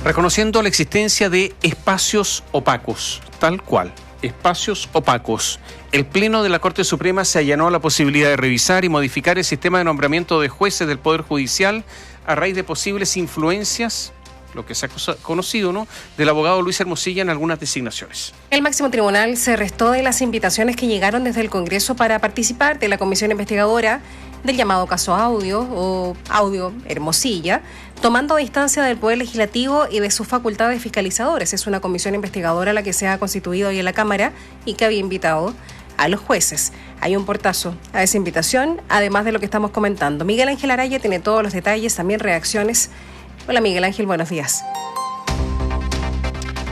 reconociendo la existencia de espacios opacos, tal cual, espacios opacos. El Pleno de la Corte Suprema se allanó a la posibilidad de revisar y modificar el sistema de nombramiento de jueces del Poder Judicial a raíz de posibles influencias, lo que se ha conocido, ¿no?, del abogado Luis Hermosilla en algunas designaciones. El máximo tribunal se restó de las invitaciones que llegaron desde el Congreso para participar de la comisión investigadora del llamado caso Audio o Audio Hermosilla, tomando distancia del Poder Legislativo y de sus facultades fiscalizadores. Es una comisión investigadora la que se ha constituido hoy en la Cámara y que había invitado a los jueces. Hay un portazo a esa invitación, además de lo que estamos comentando. Miguel Ángel Araya tiene todos los detalles, también reacciones. Hola Miguel Ángel, buenos días.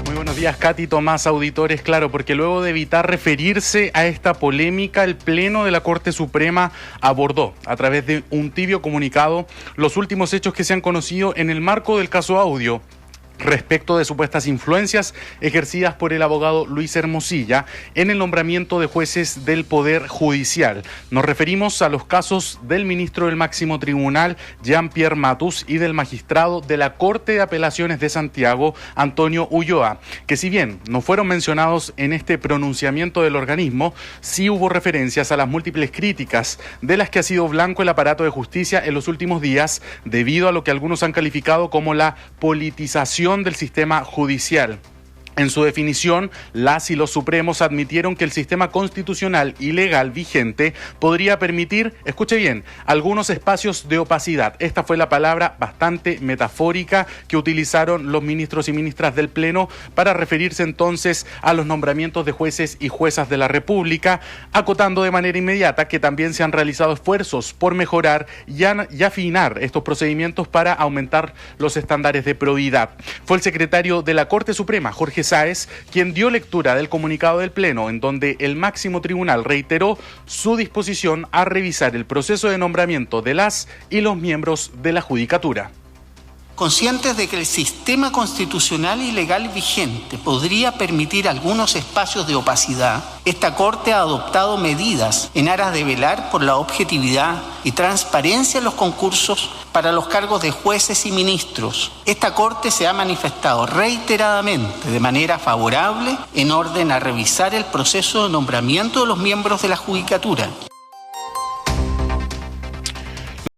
Muy buenos días, Katy, Tomás, auditores. Claro, porque luego de evitar referirse a esta polémica, el Pleno de la Corte Suprema abordó, a través de un tibio comunicado, los últimos hechos que se han conocido en el marco del caso Audio, respecto de supuestas influencias ejercidas por el abogado Luis Hermosilla en el nombramiento de jueces del Poder Judicial. Nos referimos a los casos del ministro del Máximo Tribunal, Jean-Pierre Matus, y del magistrado de la Corte de Apelaciones de Santiago, Antonio Ulloa, que si bien no fueron mencionados en este pronunciamiento del organismo, sí hubo referencias a las múltiples críticas de las que ha sido blanco el aparato de justicia en los últimos días, debido a lo que algunos han calificado como la politización del sistema judicial. En su definición, las y los supremos admitieron que el sistema constitucional y legal vigente podría permitir, escuche bien, algunos espacios de opacidad. Esta fue la palabra bastante metafórica que utilizaron los ministros y ministras del Pleno para referirse entonces a los nombramientos de jueces y juezas de la República, acotando de manera inmediata que también se han realizado esfuerzos por mejorar y afinar estos procedimientos para aumentar los estándares de probidad. Fue el secretario de la Corte Suprema, Jorge Sáez, quien dio lectura del comunicado del Pleno, en donde el máximo tribunal reiteró su disposición a revisar el proceso de nombramiento de las y los miembros de la Judicatura. Conscientes de que el sistema constitucional y legal vigente podría permitir algunos espacios de opacidad, esta Corte ha adoptado medidas en aras de velar por la objetividad y transparencia en los concursos para los cargos de jueces y ministros. Esta Corte se ha manifestado reiteradamente de manera favorable en orden a revisar el proceso de nombramiento de los miembros de la Judicatura.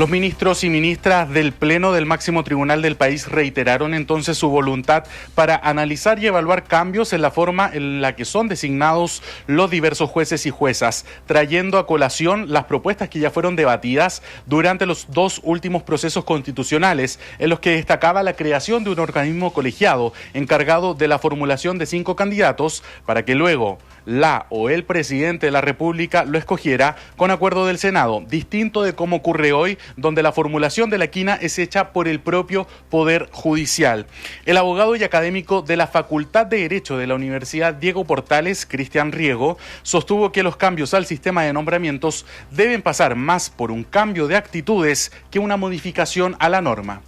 Los ministros y ministras del Pleno del máximo tribunal del país reiteraron entonces su voluntad para analizar y evaluar cambios en la forma en la que son designados los diversos jueces y juezas, trayendo a colación las propuestas que ya fueron debatidas durante los dos últimos procesos constitucionales, en los que destacaba la creación de un organismo colegiado encargado de la formulación de 5 candidatos para que luego la o el presidente de la República lo escogiera con acuerdo del Senado, distinto de cómo ocurre hoy, donde la formulación de la quina es hecha por el propio Poder Judicial. El abogado y académico de la Facultad de Derecho de la Universidad Diego Portales, Cristian Riego, sostuvo que los cambios al sistema de nombramientos deben pasar más por un cambio de actitudes que una modificación a la norma.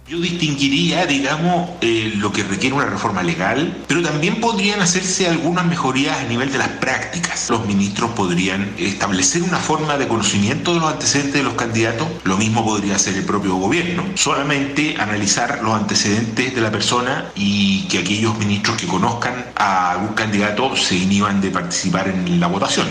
Yo distinguiría, digamos, lo que requiere una reforma legal, pero también podrían hacerse algunas mejorías a nivel de las prácticas. Los ministros podrían establecer una forma de conocimiento de los antecedentes de los candidatos. Lo mismo podría hacer el propio gobierno. Solamente analizar los antecedentes de la persona y que aquellos ministros que conozcan a algún candidato se inhiban de participar en la votación.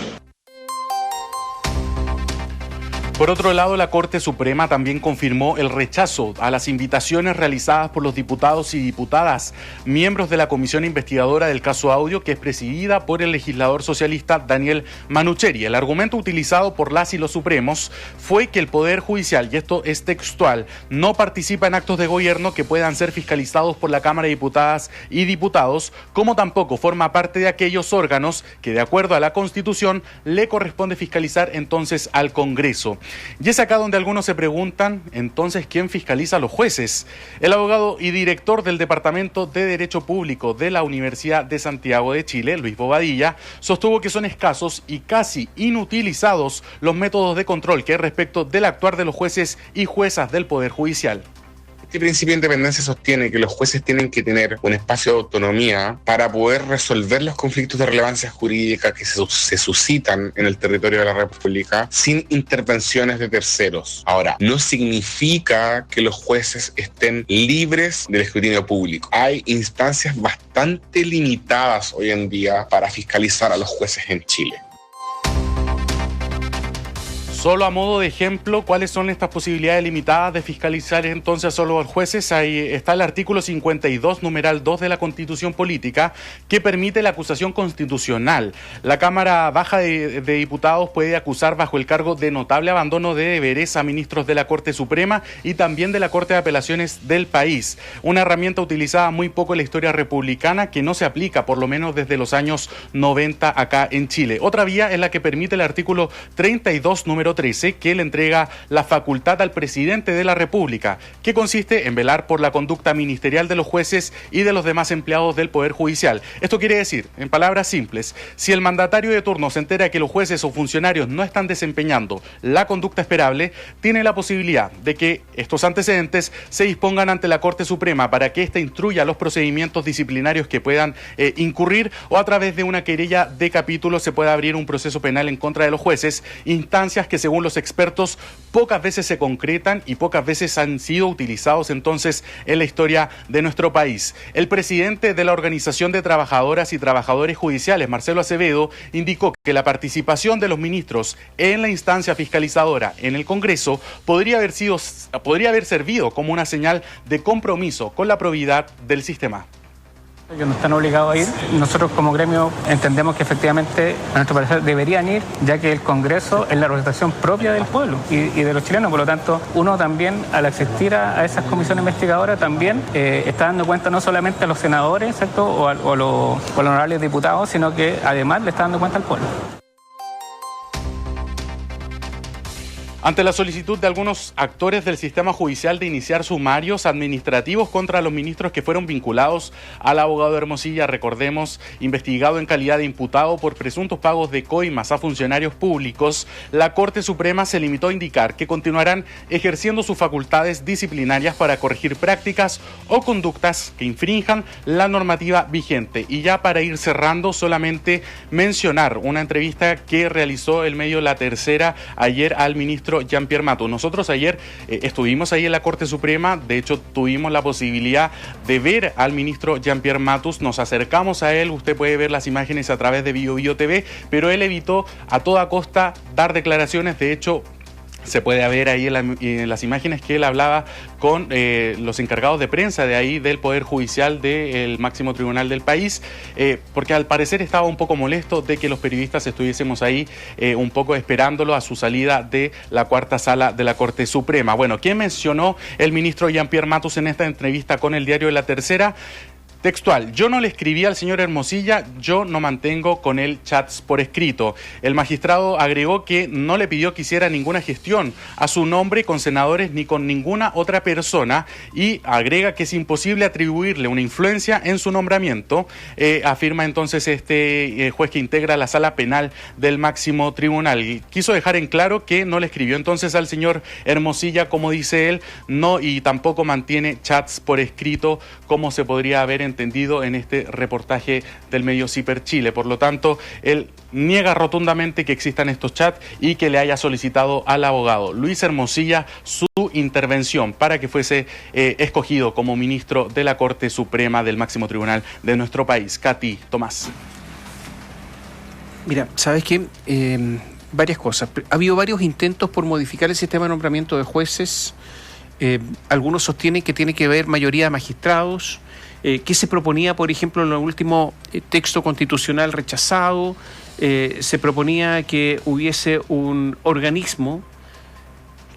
Por otro lado, la Corte Suprema también confirmó el rechazo a las invitaciones realizadas por los diputados y diputadas, miembros de la comisión investigadora del caso Audio, que es presidida por el legislador socialista Daniel Manucheri. El argumento utilizado por las y los supremos fue que el Poder Judicial, y esto es textual, no participa en actos de gobierno que puedan ser fiscalizados por la Cámara de Diputadas y Diputados, como tampoco forma parte de aquellos órganos que, de acuerdo a la Constitución, le corresponde fiscalizar entonces al Congreso. Y es acá donde algunos se preguntan, entonces, ¿quién fiscaliza a los jueces? El abogado y director del Departamento de Derecho Público de la Universidad de Santiago de Chile, Luis Bobadilla, sostuvo que son escasos y casi inutilizados los métodos de control que respecto del actuar de los jueces y juezas del Poder Judicial. Este principio de independencia sostiene que los jueces tienen que tener un espacio de autonomía para poder resolver los conflictos de relevancia jurídica que se suscitan en el territorio de la República sin intervenciones de terceros. Ahora, no significa que los jueces estén libres del escrutinio público. Hay instancias bastante limitadas hoy en día para fiscalizar a los jueces en Chile. Solo a modo de ejemplo, ¿cuáles son estas posibilidades limitadas de fiscalizar entonces solo a los jueces? Ahí está el artículo 52, numeral 2 de la Constitución Política, que permite la acusación constitucional. La Cámara Baja de Diputados puede acusar bajo el cargo de notable abandono de deberes a ministros de la Corte Suprema y también de la Corte de Apelaciones del país. Una herramienta utilizada muy poco en la historia republicana que no se aplica, por lo menos desde los años 90 acá en Chile. Otra vía es la que permite el artículo 32, número 13, que le entrega la facultad al presidente de la República, que consiste en velar por la conducta ministerial de los jueces y de los demás empleados del Poder Judicial. Esto quiere decir, en palabras simples, si el mandatario de turno se entera que los jueces o funcionarios no están desempeñando la conducta esperable, tiene la posibilidad de que estos antecedentes se dispongan ante la Corte Suprema para que ésta instruya los procedimientos disciplinarios que puedan incurrir, o a través de una querella de capítulo se pueda abrir un proceso penal en contra de los jueces, instancias que según los expertos pocas veces se concretan y pocas veces han sido utilizados entonces en la historia de nuestro país. El presidente de la Organización de Trabajadoras y Trabajadores Judiciales, Marcelo Acevedo, indicó que la participación de los ministros en la instancia fiscalizadora en el Congreso podría haber servido como una señal de compromiso con la probidad del sistema. Ellos no están obligados a ir. Nosotros como gremio entendemos que efectivamente, a nuestro parecer, deberían ir, ya que el Congreso es la representación propia del pueblo y de los chilenos. Por lo tanto, uno también, al asistir a esas comisiones investigadoras, también está dando cuenta no solamente a los senadores, ¿cierto? o a los honorables diputados, sino que además le está dando cuenta al pueblo. Ante la solicitud de algunos actores del sistema judicial de iniciar sumarios administrativos contra los ministros que fueron vinculados al abogado Hermosilla, recordemos, investigado en calidad de imputado por presuntos pagos de coimas a funcionarios públicos, la Corte Suprema se limitó a indicar que continuarán ejerciendo sus facultades disciplinarias para corregir prácticas o conductas que infrinjan la normativa vigente. Y ya para ir cerrando, solamente mencionar una entrevista que realizó el medio La Tercera ayer al ministro Jean-Pierre Matus. Nosotros ayer estuvimos ahí en la Corte Suprema, de hecho tuvimos la posibilidad de ver al ministro Jean-Pierre Matus, nos acercamos a él, usted puede ver las imágenes a través de BioBio TV, pero él evitó a toda costa dar declaraciones. De hecho, se puede ver ahí en las imágenes que él hablaba con los encargados de prensa de ahí del Poder Judicial del máximo tribunal del país, porque al parecer estaba un poco molesto de que los periodistas estuviésemos ahí un poco esperándolo a su salida de la cuarta sala de la Corte Suprema. Bueno, ¿quién mencionó el ministro Jean-Pierre Matus en esta entrevista con el diario La Tercera? Textual: yo no le escribí al señor Hermosilla, yo no mantengo con él chats por escrito. El magistrado agregó que no le pidió que hiciera ninguna gestión a su nombre con senadores ni con ninguna otra persona, y agrega que es imposible atribuirle una influencia en su nombramiento. Afirma entonces este juez que integra la sala penal del máximo tribunal. Y quiso dejar en claro que no le escribió entonces al señor Hermosilla, como dice él, no, y tampoco mantiene chats por escrito, como se podría haber entendido en este reportaje del medio Ciper Chile. Por lo tanto, él niega rotundamente que existan estos chats y que le haya solicitado al abogado Luis Hermosilla su intervención para que fuese escogido como ministro de la Corte Suprema del máximo tribunal de nuestro país. Katy, Tomás. Mira, ¿sabes qué? Varias cosas. Ha habido varios intentos por modificar el sistema de nombramiento de jueces. Algunos sostienen que tiene que haber mayoría de magistrados. ¿Qué se proponía, por ejemplo, en el último texto constitucional rechazado? Se proponía que hubiese un organismo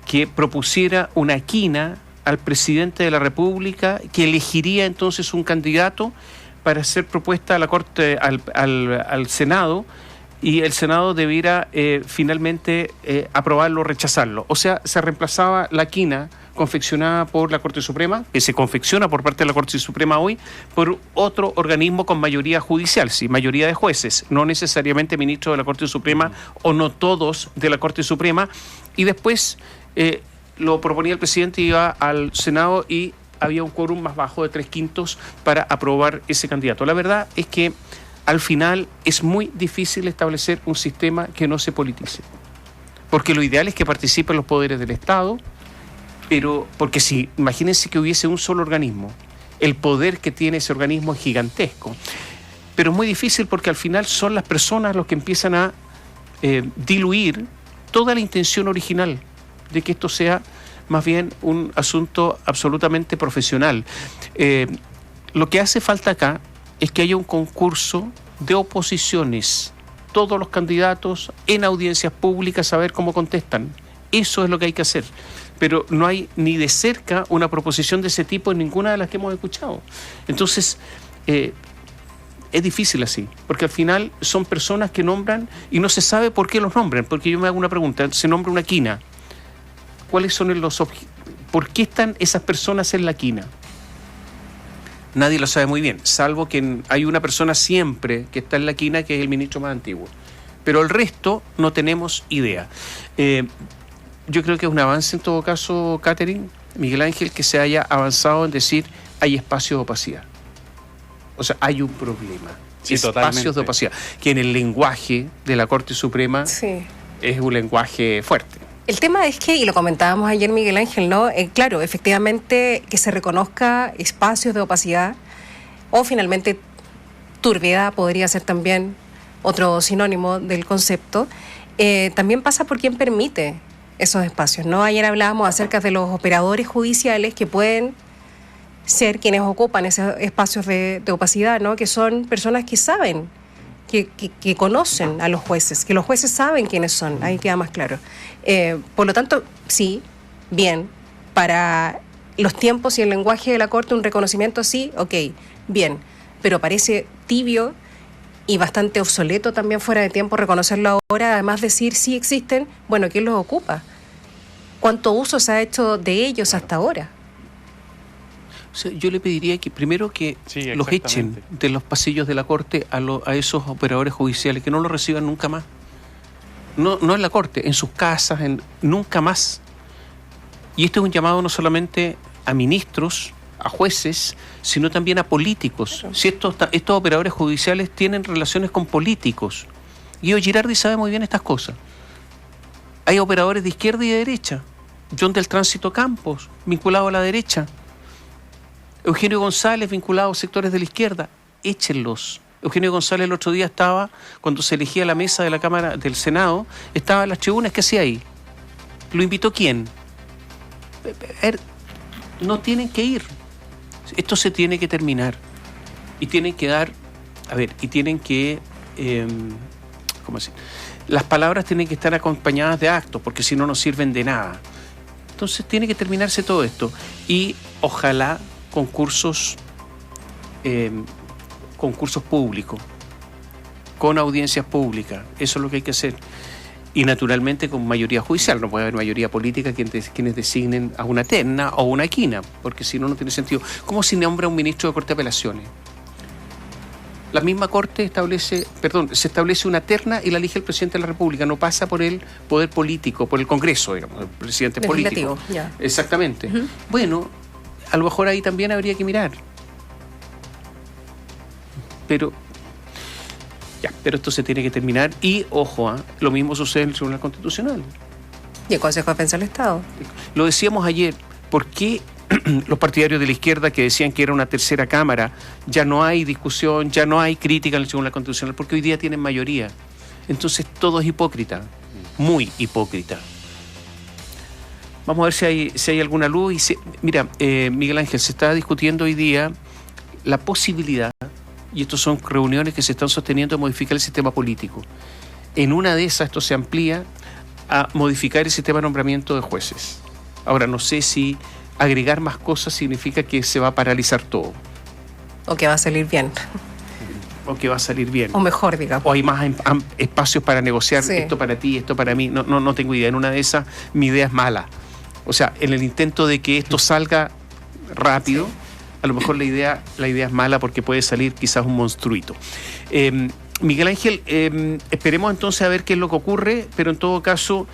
que propusiera una quina al presidente de la República, que elegiría entonces un candidato para hacer propuesta a la Corte, al Senado, y el Senado debiera finalmente aprobarlo o rechazarlo. O sea, se reemplazaba la quina confeccionada por la Corte Suprema, que se confecciona por parte de la Corte Suprema hoy, por otro organismo con mayoría judicial, sí, mayoría de jueces, no necesariamente ministros de la Corte Suprema o no todos de la Corte Suprema, y después lo proponía el presidente, iba al Senado y había un quórum más bajo de 3/5 para aprobar ese candidato. La verdad es que al final es muy difícil establecer un sistema que no se politice, porque lo ideal es que participen los poderes del Estado, pero porque si imagínense que hubiese un solo organismo, el poder que tiene ese organismo es gigantesco, pero es muy difícil porque al final son las personas los que empiezan a diluir toda la intención original de que esto sea más bien un asunto absolutamente profesional. Lo que hace falta acá es que haya un concurso de oposiciones, todos los candidatos en audiencias públicas a ver cómo contestan. Eso es lo que hay que hacer. Pero no hay ni de cerca una proposición de ese tipo en ninguna de las que hemos escuchado. Entonces, es difícil así, porque al final son personas que nombran y no se sabe por qué los nombran, porque yo me hago una pregunta, se nombra una quina. ¿Cuáles son por qué están esas personas en la quina? Nadie lo sabe muy bien, salvo que hay una persona siempre que está en la quina, que es el ministro más antiguo. Pero el resto no tenemos idea. Yo creo que es un avance en todo caso, Catherine, Miguel Ángel, que se haya avanzado en decir hay espacio de opacidad. O sea, hay un problema. Sí, espacios totalmente. de opacidad, que en el lenguaje de la Corte Suprema es un lenguaje fuerte. El tema es que, y lo comentábamos ayer Miguel Ángel, ¿no? Claro, efectivamente que se reconozca espacios de opacidad o finalmente turbiedad podría ser también otro sinónimo del concepto, también pasa por quién permite esos espacios, ¿no? Ayer hablábamos acerca de los operadores judiciales que pueden ser quienes ocupan esos espacios de opacidad, ¿no? Que son personas que saben, que conocen a los jueces, que los jueces saben quiénes son, ahí queda más claro. Por lo tanto, sí, bien, para los tiempos y el lenguaje de la Corte un reconocimiento sí, ok, bien, pero parece tibio y bastante obsoleto también fuera de tiempo reconocerlo ahora, además decir sí existen, bueno, ¿quién los ocupa? ¿Cuánto uso se ha hecho de ellos hasta ahora? O sea, yo le pediría que primero que los echen de los pasillos de la Corte a esos operadores judiciales, que no los reciban nunca más. No en la Corte, en sus casas, nunca más. Y este es un llamado no solamente a ministros, a jueces, sino también a políticos. Claro. Si estos operadores judiciales tienen relaciones con políticos. Guido Girardi sabe muy bien estas cosas. Hay operadores de izquierda y de derecha. John del Tránsito Campos, vinculado a la derecha. Eugenio González, vinculado a sectores de la izquierda. Échenlos. Eugenio González el otro día estaba, cuando se elegía la mesa de la Cámara del Senado, estaba en las tribunas. ¿Qué hacía ahí? ¿Lo invitó quién? No tienen que ir. Esto se tiene que terminar. Y tienen que dar... y tienen que... ¿cómo decir? Las palabras tienen que estar acompañadas de actos, porque si no, no sirven de nada. Entonces tiene que terminarse todo esto. Y ojalá concursos públicos, con audiencias públicas. Eso es lo que hay que hacer. Y naturalmente con mayoría judicial. No puede haber mayoría política quienes designen a una terna o una quina, porque si no, no tiene sentido. ¿Cómo se nombra un ministro de Corte de Apelaciones? La misma Corte se establece una terna y la elige el presidente de la República. No pasa por el poder político, por el Congreso, digamos, el presidente político. Ya. Exactamente. Uh-huh. Bueno, a lo mejor ahí también habría que mirar. Pero esto se tiene que terminar y, ojo, lo mismo sucede en el Tribunal Constitucional. Y el Consejo de Defensa del Estado. Lo decíamos ayer, ¿por qué los partidarios de la izquierda que decían que era una tercera cámara, ya no hay discusión, ya no hay crítica en el Tribunal Constitucional? Porque hoy día tienen mayoría. Entonces todo es hipócrita, muy hipócrita. Vamos a ver si hay alguna luz. Mira, Miguel Ángel, se está discutiendo hoy día la posibilidad, y estas son reuniones que se están sosteniendo, de modificar el sistema político. En una de esas esto se amplía a modificar el sistema de nombramiento de jueces. Ahora, no sé si agregar más cosas significa que se va a paralizar todo. O que va a salir bien. O que va a salir bien. O mejor, digamos. O hay más espacios para negociar, sí. Esto para ti, esto para mí. No tengo idea. En una de esas, mi idea es mala. O sea, en el intento de que esto salga rápido, sí. A lo mejor la idea es mala porque puede salir quizás un monstruito. Miguel Ángel, esperemos entonces a ver qué es lo que ocurre, pero en todo caso,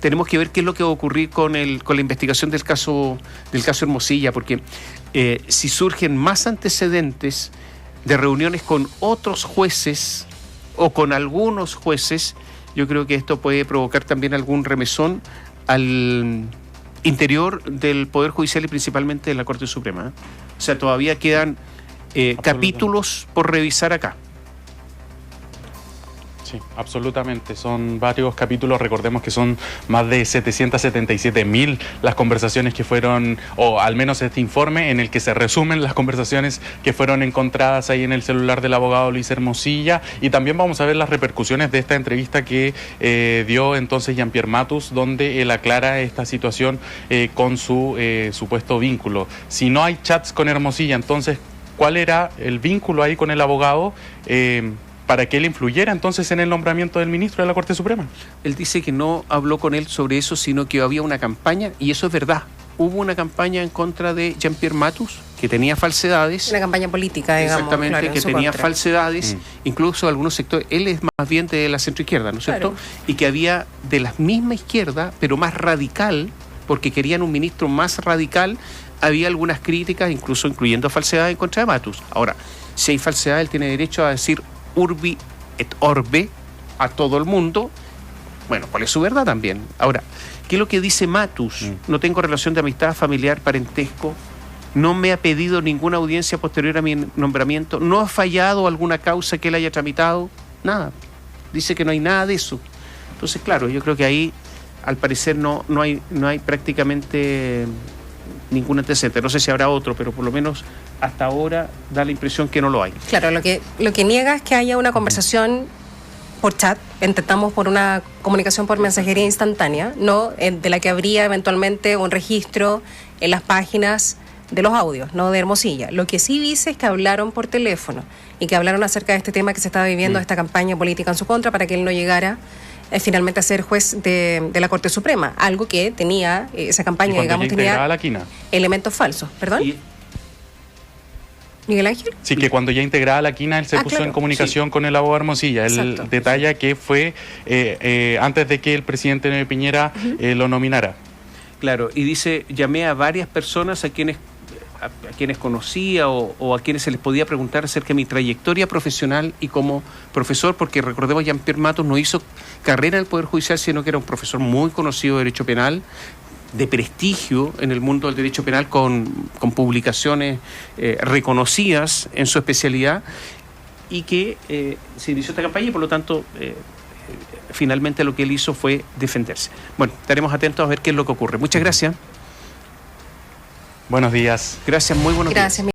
tenemos que ver qué es lo que va a ocurrir con la investigación del caso Hermosilla, porque si surgen más antecedentes de reuniones con otros jueces o con algunos jueces, yo creo que esto puede provocar también algún remesón al interior del Poder Judicial y principalmente de la Corte Suprema. O sea, todavía quedan capítulos por revisar acá. Sí, absolutamente. Son varios capítulos. Recordemos que son más de 777.000 las conversaciones que fueron, o al menos este informe en el que se resumen las conversaciones que fueron encontradas ahí en el celular del abogado Luis Hermosilla. Y también vamos a ver las repercusiones de esta entrevista que dio entonces Jean-Pierre Matus, donde él aclara esta situación con su supuesto vínculo. Si no hay chats con Hermosilla, entonces, ¿cuál era el vínculo ahí con el abogado? Para que él influyera entonces en el nombramiento del ministro de la Corte Suprema. Él dice que no habló con él sobre eso, sino que había una campaña, y eso es verdad. Hubo una campaña en contra de Jean-Pierre Matus, que tenía falsedades. Una campaña política, digamos. Exactamente, claro, que tenía contra. falsedades, incluso algunos sectores. Él es más bien de la centroizquierda, ¿no es cierto? Claro. Y que había de la misma izquierda, pero más radical, porque querían un ministro más radical. Había algunas críticas, incluso incluyendo falsedades en contra de Matus. Ahora, si hay falsedad, él tiene derecho a decir urbi et orbe a todo el mundo. Bueno, ¿cuál es su verdad también? Ahora, ¿qué es lo que dice Matus? No tengo relación de amistad, familiar, parentesco. No me ha pedido ninguna audiencia posterior a mi nombramiento. No ha fallado alguna causa que él haya tramitado. Nada. Dice que no hay nada de eso. Entonces, claro, yo creo que ahí, al parecer, no hay prácticamente ningún antecedente. No sé si habrá otro, pero por lo menos hasta ahora da la impresión que no lo hay. Claro, lo que niega es que haya una conversación por chat, intentamos por una comunicación por mensajería instantánea, no de la que habría eventualmente un registro en las páginas de los audios, no de Hermosilla. Lo que sí dice es que hablaron por teléfono y que hablaron acerca de este tema que se estaba viviendo, esta campaña política en su contra, para que él no llegara finalmente a ser juez de la Corte Suprema, algo que tenía esa campaña, digamos, tenía elementos falsos. ¿Perdón? ¿Miguel Ángel? Sí, que cuando ya integraba la quina, él se puso en comunicación con el abogado Hermosilla. Él detalla que fue antes de que el presidente Piñera lo nominara. Claro, y dice, llamé a varias personas a quienes conocía o a quienes se les podía preguntar acerca de mi trayectoria profesional y como profesor, porque recordemos, Jean-Pierre Matus no hizo carrera en el Poder Judicial, sino que era un profesor muy conocido de Derecho Penal, de prestigio en el mundo del derecho penal, con publicaciones reconocidas en su especialidad, y que se inició esta campaña y por lo tanto finalmente lo que él hizo fue defenderse. Bueno, estaremos atentos a ver qué es lo que ocurre. Muchas gracias. Buenos días. Gracias, muy buenos días.